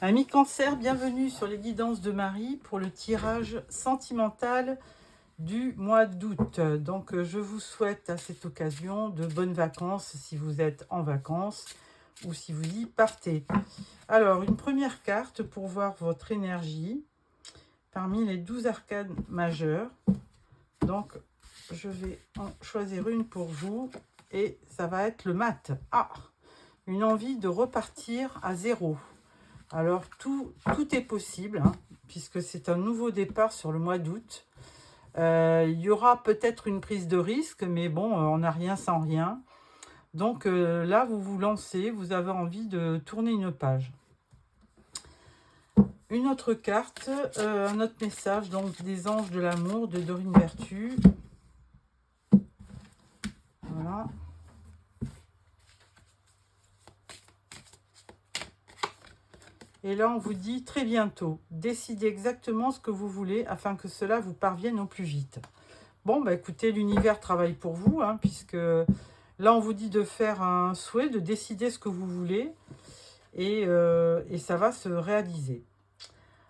Ami Cancer, bienvenue sur les guidances de Marie pour le tirage sentimental du mois d'août. Donc je vous souhaite à cette occasion de bonnes vacances si vous êtes en vacances ou si vous y partez. Alors une première carte pour voir votre énergie parmi les 12 arcanes majeures. Donc je vais en choisir une pour vous et ça va être le mat. Ah, une envie de repartir à zéro. Alors, tout est possible, hein, puisque c'est un nouveau départ sur le mois d'août. Il y aura peut-être une prise de risque, mais bon, on n'a rien sans rien. Donc là, vous vous lancez, vous avez envie de tourner une page. Une autre carte, un autre message, donc des anges de l'amour de Dorine Vertu. Voilà. Et là, on vous dit très bientôt, décidez exactement ce que vous voulez afin que cela vous parvienne au plus vite. Bon, bah écoutez, l'univers travaille pour vous, hein, puisque là, on vous dit de faire un souhait, de décider ce que vous voulez, et ça va se réaliser.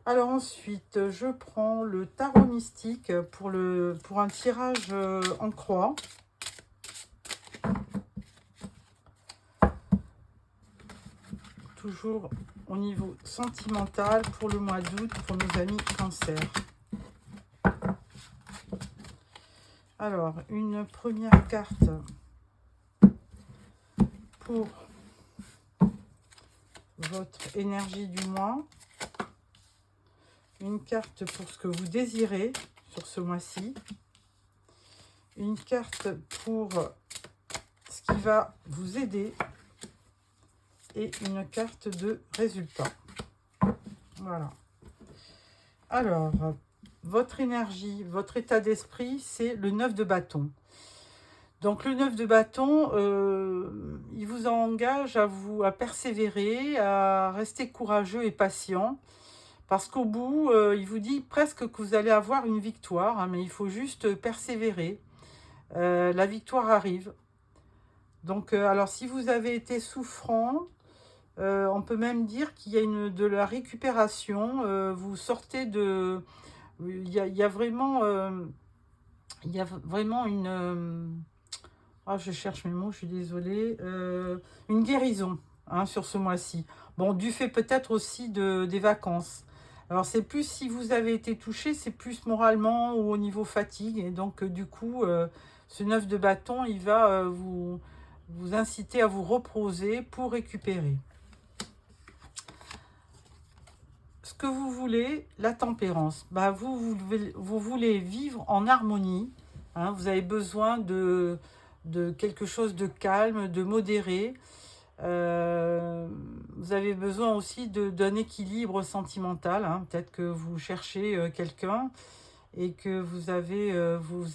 Alors ensuite, je prends le tarot mystique pour un tirage en croix. Toujours au niveau sentimental pour le mois d'août pour nos amis Cancer. Alors, une première carte pour votre énergie du mois. Une carte pour ce que vous désirez sur ce mois-ci. Une carte pour ce qui va vous aider. Et une carte de résultat. Voilà. Alors, votre énergie, votre état d'esprit, c'est le 9 de bâton. Donc le 9 de bâton, il vous engage à persévérer, à rester courageux et patient. Parce qu'au bout, il vous dit presque que vous allez avoir une victoire, hein, mais il faut juste persévérer. La victoire arrive. Donc, alors si vous avez été souffrant, on peut même dire qu'il y a de la récupération. Vous sortez de... Il y a vraiment une... Oh, je cherche mes mots, je suis désolée. Une guérison, hein, sur ce mois-ci. Bon, du fait peut-être aussi des vacances. Alors, c'est plus si vous avez été touché, c'est plus moralement ou au niveau fatigue. Et donc, du coup, ce 9 de bâton, il va vous inciter à vous reposer pour récupérer. Ce que vous voulez, la tempérance. Bah, vous voulez vivre en harmonie. Hein, vous avez besoin de quelque chose de calme, de modéré. Vous avez besoin aussi d'un équilibre sentimental. Hein. Peut-être que vous cherchez quelqu'un et que vous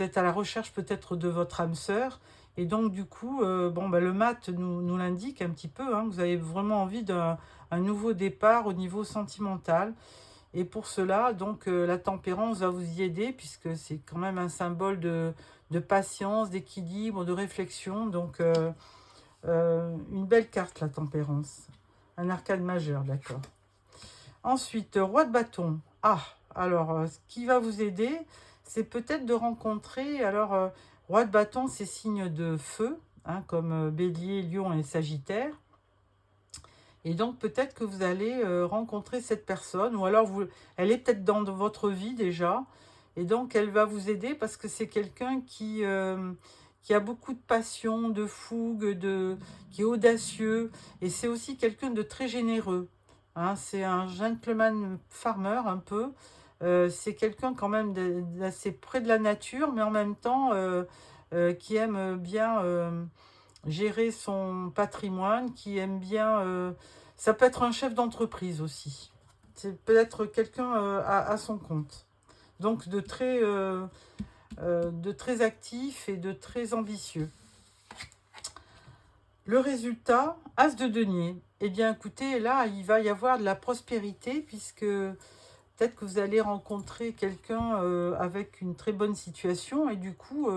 êtes à la recherche peut-être de votre âme sœur. Et donc, du coup, le mat nous l'indique un petit peu. Hein, vous avez vraiment envie d'un nouveau départ au niveau sentimental. Et pour cela, donc, la tempérance va vous y aider, puisque c'est quand même un symbole de patience, d'équilibre, de réflexion. Donc, une belle carte, la tempérance. Un arcane majeur, d'accord. Ensuite, roi de bâton. Ah, alors, ce qui va vous aider, c'est peut-être de rencontrer... Alors, roi de bâton, c'est signe de feu, hein, comme bélier, lion et sagittaire. Et donc, peut-être que vous allez rencontrer cette personne, ou alors elle est peut-être dans votre vie déjà, et donc elle va vous aider parce que c'est quelqu'un qui a beaucoup de passion, de fougue, qui est audacieux, et c'est aussi quelqu'un de très généreux. Hein, c'est un gentleman farmer un peu. C'est quelqu'un quand même d'assez près de la nature, mais en même temps qui aime bien gérer son patrimoine, qui aime bien... ça peut être un chef d'entreprise aussi. C'est peut-être quelqu'un à son compte. Donc de très actif et de très ambitieux. Le résultat, As de denier. Eh bien écoutez, là, il va y avoir de la prospérité puisque peut-être que vous allez rencontrer quelqu'un avec une très bonne situation et du coup...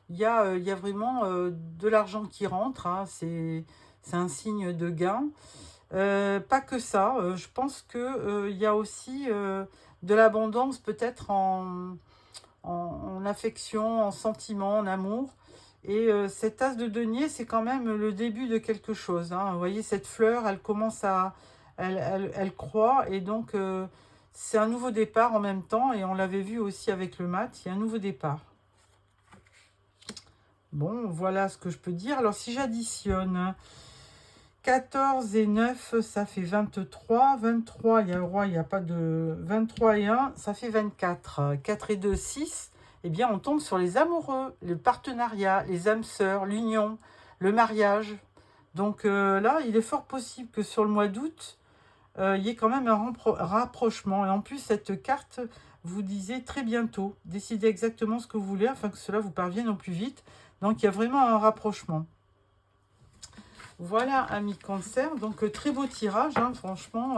il y a vraiment de l'argent qui rentre, hein, c'est un signe de gain. Pas que ça, je pense que, il y a aussi, de l'abondance peut-être en affection, en sentiment, en amour. Et cette as de denier, c'est quand même le début de quelque chose, hein. Vous voyez, cette fleur, elle commence à... elle croît, et donc c'est un nouveau départ en même temps, et on l'avait vu aussi avec le mat, il y a un nouveau départ. Bon, voilà ce que je peux dire. Alors, si j'additionne 14 et 9, ça fait 23. 23, il y a le roi, il n'y a pas de... 23 et 1, ça fait 24. 4 et 2, 6. Eh bien, on tombe sur les amoureux, le partenariat, les âmes sœurs, l'union, le mariage. Donc là, il est fort possible que sur le mois d'août, il y ait quand même un rapprochement. Et en plus, cette carte vous disait très bientôt. Décidez exactement ce que vous voulez afin que cela vous parvienne au plus vite. Donc, il y a vraiment un rapprochement. Voilà, amis Cancer. Donc, très beau tirage, hein, franchement.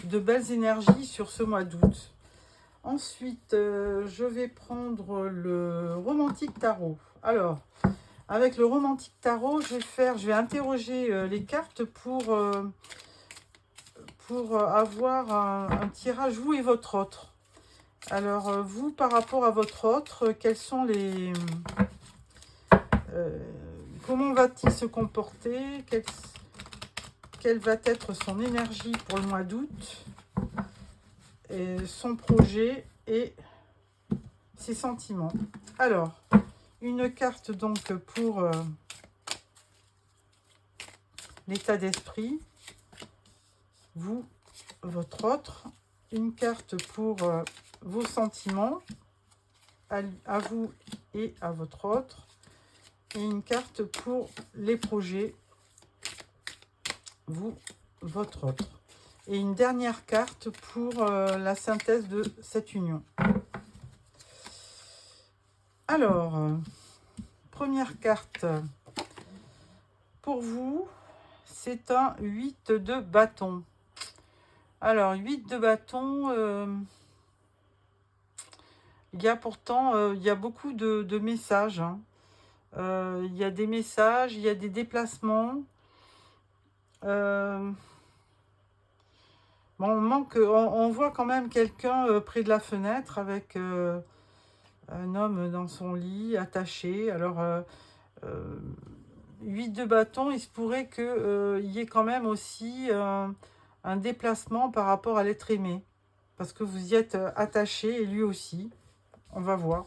De belles énergies sur ce mois d'août. Ensuite, je vais prendre le Romantique Tarot. Alors, avec le Romantique Tarot, je vais interroger les cartes pour avoir un tirage, vous et votre autre. Alors, vous, par rapport à votre autre, quels sont les... comment va-t-il se comporter? Quelle va être son énergie pour le mois d'août? Son projet et ses sentiments. Alors, une carte donc pour l'état d'esprit, vous, votre autre. Une carte pour vos sentiments, à vous et à votre autre. Et une carte pour les projets, vous, votre autre. Et une dernière carte pour la synthèse de cette union. Alors, première carte pour vous, c'est un 8 de bâton. Alors, 8 de bâton, il y a pourtant il y a beaucoup de messages, hein. Il y a des messages, il y a des déplacements. Bon, on voit quand même quelqu'un près de la fenêtre avec un homme dans son lit, attaché. Alors, 8 de bâton, il se pourrait qu'il y ait quand même aussi un déplacement par rapport à l'être aimé. Parce que vous y êtes attaché, et lui aussi. On va voir.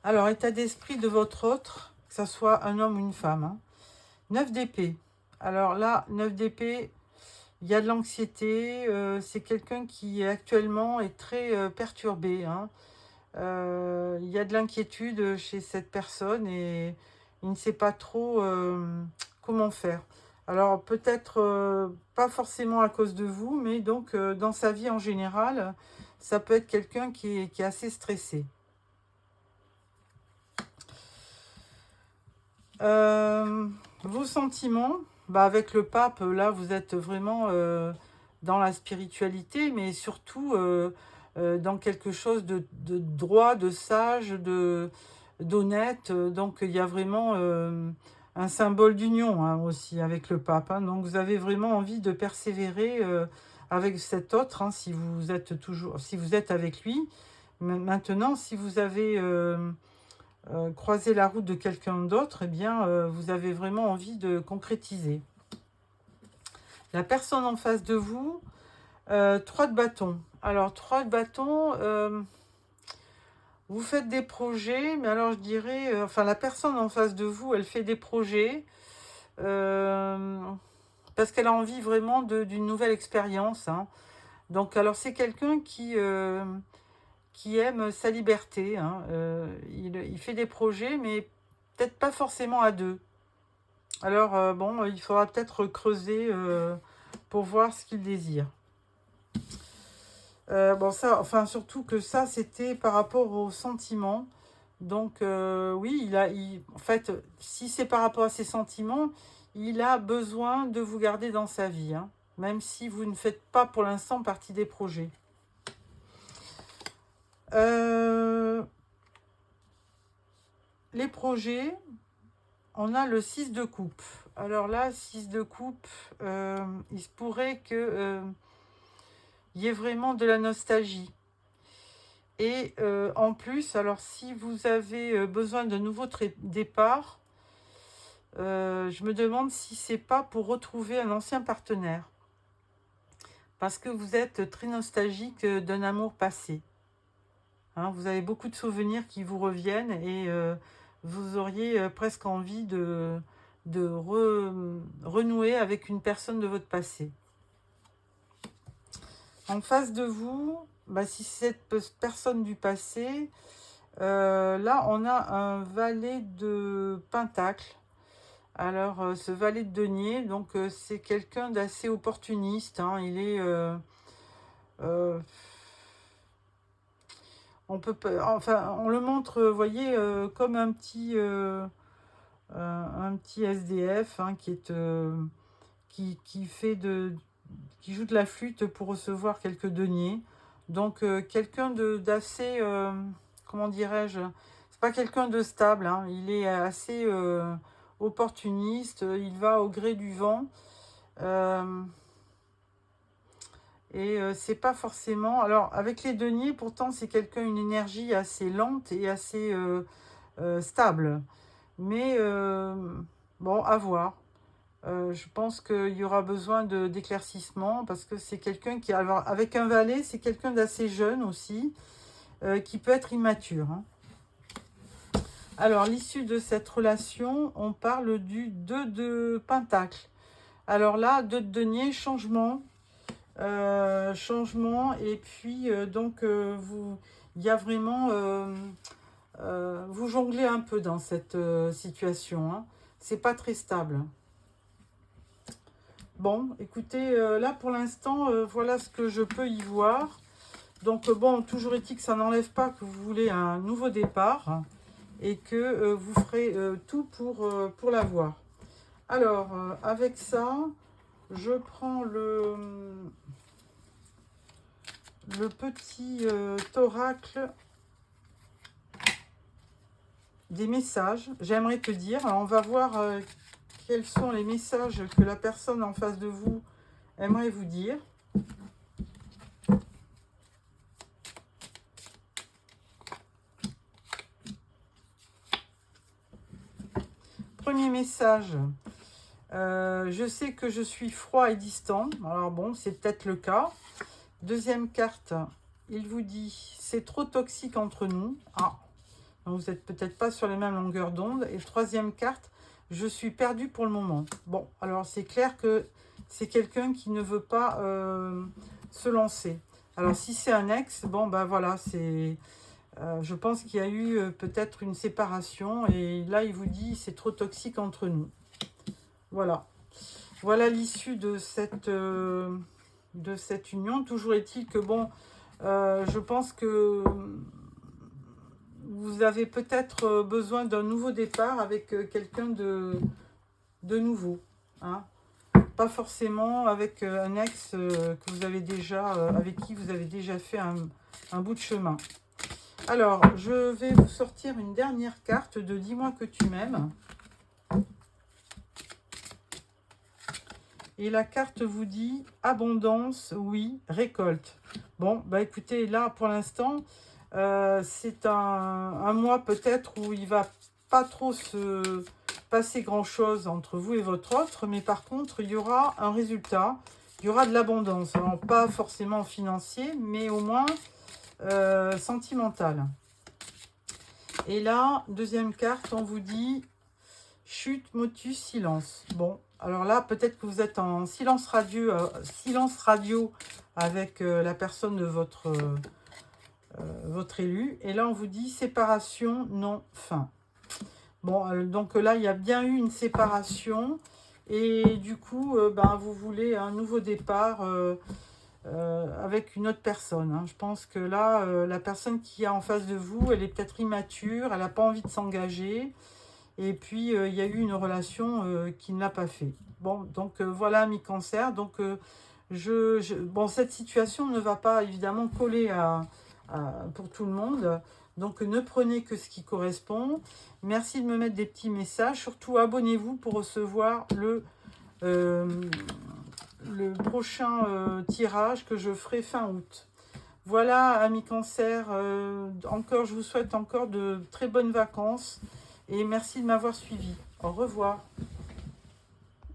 Alors, état d'esprit de votre autre, que ce soit un homme ou une femme, hein. 9 d'épée. Alors là, 9 d'épée, il y a de l'anxiété. C'est quelqu'un qui actuellement est très perturbé, hein. Il y a de l'inquiétude chez cette personne et il ne sait pas trop comment faire. Alors peut-être pas forcément à cause de vous, mais donc dans sa vie en général, ça peut être quelqu'un qui est assez stressé. Vos sentiments, bah avec le pape, là vous êtes vraiment dans la spiritualité, mais surtout dans quelque chose de droit, de sage, d'honnête. Donc il y a vraiment un symbole d'union, hein, aussi avec le pape, hein. Donc vous avez vraiment envie de persévérer avec cet autre, hein, si vous êtes avec lui. Maintenant, si vous avez croisé la route de quelqu'un d'autre, eh bien vous avez vraiment envie de concrétiser. La personne en face de vous, 3 de bâton. Alors 3 de bâton, vous faites des projets, mais alors je dirais, enfin la personne en face de vous, elle fait des projets parce qu'elle a envie vraiment d'une nouvelle expérience, hein. Donc alors c'est quelqu'un qui aime sa liberté, hein. Il fait des projets, mais peut-être pas forcément à deux. Alors bon, il faudra peut-être creuser pour voir ce qu'il désire. Bon, ça, enfin, surtout que ça, c'était par rapport aux sentiments. Donc, oui, en fait, si c'est par rapport à ses sentiments, il a besoin de vous garder dans sa vie, hein, même si vous ne faites pas pour l'instant partie des projets. Les projets, on a le 6 de coupe. Alors là, 6 de coupe, il se pourrait que il y ait vraiment de la nostalgie. Et en plus, alors si vous avez besoin de nouveaux départs, je me demande si c'est pas pour retrouver un ancien partenaire. Parce que vous êtes très nostalgique d'un amour passé. Hein, vous avez beaucoup de souvenirs qui vous reviennent et vous auriez presque envie de renouer avec une personne de votre passé. En face de vous, bah, si c'est cette personne du passé, là on a un valet de pentacle. Alors ce valet de denier, donc c'est quelqu'un d'assez opportuniste. Hein, il est... euh, on peut pas, enfin, on le montre, vous voyez, comme un petit SDF hein, qui fait qui joue de la flûte pour recevoir quelques deniers. Donc quelqu'un d'assez, comment dirais-je, c'est pas quelqu'un de stable. Hein, il est assez opportuniste. Il va au gré du vent. Et c'est pas forcément... Alors, avec les deniers, pourtant, c'est quelqu'un, une énergie assez lente et assez stable. Mais, bon, à voir. Je pense qu'il y aura besoin d'éclaircissement parce que c'est quelqu'un qui... Alors, avec un valet, c'est quelqu'un d'assez jeune aussi, qui peut être immature. Hein. Alors, l'issue de cette relation, on parle du 2 de pentacle. Alors là, 2 de denier, changement. Changement et puis donc il y a vraiment vous jonglez un peu dans cette situation hein. C'est pas très stable. Bon écoutez là pour l'instant voilà ce que je peux y voir. Donc bon, toujours est-il que ça n'enlève pas que vous voulez un nouveau départ hein, et que vous ferez tout pour l'avoir. Alors avec ça je prends le petit oracle des messages. J'aimerais te dire, alors on va voir quels sont les messages que la personne en face de vous aimerait vous dire. Premier message, je sais que je suis froid et distant. Alors bon, c'est peut-être le cas. Deuxième carte, il vous dit, c'est trop toxique entre nous. Ah, donc vous n'êtes peut-être pas sur les mêmes longueurs d'onde. Et troisième carte, je suis perdu pour le moment. Bon, alors c'est clair que c'est quelqu'un qui ne veut pas se lancer. Alors si c'est un ex, bon ben voilà, c'est... je pense qu'il y a eu peut-être une séparation. Et là, il vous dit, c'est trop toxique entre nous. Voilà. Voilà l'issue de cette union. Toujours est-il que bon, je pense que vous avez peut-être besoin d'un nouveau départ avec quelqu'un de nouveau. Hein. Pas forcément avec un ex que vous avez déjà, avec qui vous avez déjà fait un bout de chemin. Alors, je vais vous sortir une dernière carte de Dis-moi que tu m'aimes. Et la carte vous dit abondance, oui, récolte. Bon, bah écoutez, là pour l'instant, c'est un mois peut-être où il va pas trop se passer grand-chose entre vous et votre autre, mais par contre, il y aura un résultat, il y aura de l'abondance. Alors, pas forcément financier, mais au moins sentimental. Et là, deuxième carte, on vous dit chute, motus, silence. Bon, alors là, peut-être que vous êtes en silence radio avec la personne de votre élu. Et là, on vous dit séparation, non, fin. Bon, donc là, il y a bien eu une séparation. Et du coup, ben, vous voulez un nouveau départ avec une autre personne. Hein. Je pense que là, la personne qui est en face de vous, elle est peut-être immature, elle n'a pas envie de s'engager. Et puis, il y a eu une relation qui ne l'a pas fait. Bon, donc voilà, mi-cancer. Donc, bon, cette situation ne va pas évidemment coller pour tout le monde. Donc, ne prenez que ce qui correspond. Merci de me mettre des petits messages. Surtout, abonnez-vous pour recevoir le prochain tirage que je ferai fin août. Voilà, amis Cancer, encore, je vous souhaite encore de très bonnes vacances et merci de m'avoir suivi. Au revoir.